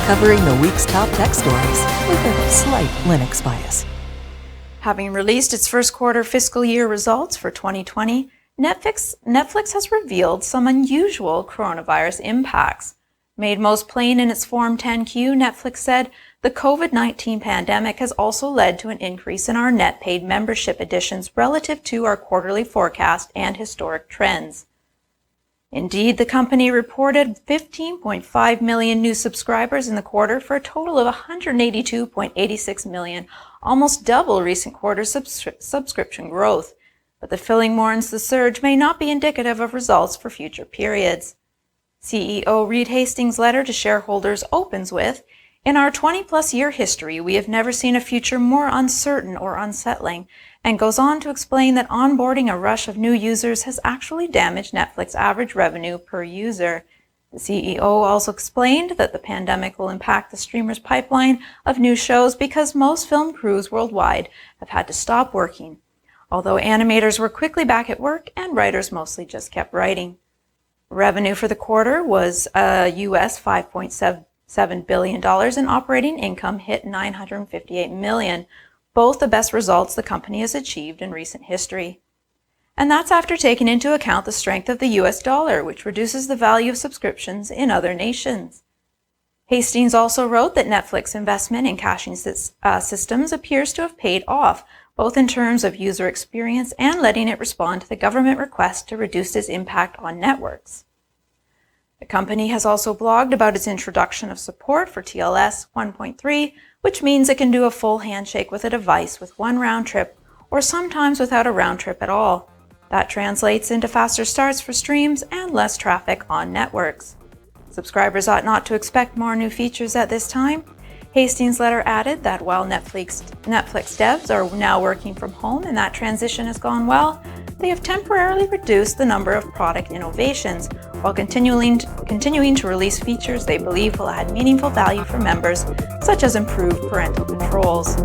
covering the week's top tech stories with a slight Linux bias. Having released its first quarter fiscal year results for 2020, Netflix has revealed some unusual coronavirus impacts. Made most plain in its Form 10-Q, Netflix said the COVID-19 pandemic has also led to an increase in our net paid membership additions relative to our quarterly forecast and historic trends. Indeed, the company reported 15.5 million new subscribers in the quarter for a total of 182.86 million, almost double recent quarter subscription growth. But the filling mourns the surge may not be indicative of results for future periods. CEO Reed Hastings' letter to shareholders opens with, "In our 20-plus year history, we have never seen a future more uncertain or unsettling," and goes on to explain that onboarding a rush of new users has actually damaged Netflix average revenue per user. The CEO also explained that the pandemic will impact the streamer's pipeline of new shows because most film crews worldwide have had to stop working, although animators were quickly back at work and writers mostly just kept writing. Revenue for the quarter was US $5.7 billion, and operating income hit $958 million, both the best results the company has achieved in recent history. And that's after taking into account the strength of the US dollar, which reduces the value of subscriptions in other nations. Hastings also wrote that Netflix investment in caching systems appears to have paid off, both in terms of user experience and letting it respond to the government request to reduce its impact on networks. The company has also blogged about its introduction of support for TLS 1.3, which means it can do a full handshake with a device with one round trip, or sometimes without a round trip at all. That translates into faster starts for streams and less traffic on networks. Subscribers ought not to expect more new features at this time. Hastings' letter added that while Netflix devs are now working from home and that transition has gone well, they have temporarily reduced the number of product innovations while continuing to release features they believe will add meaningful value for members, such as improved parental controls.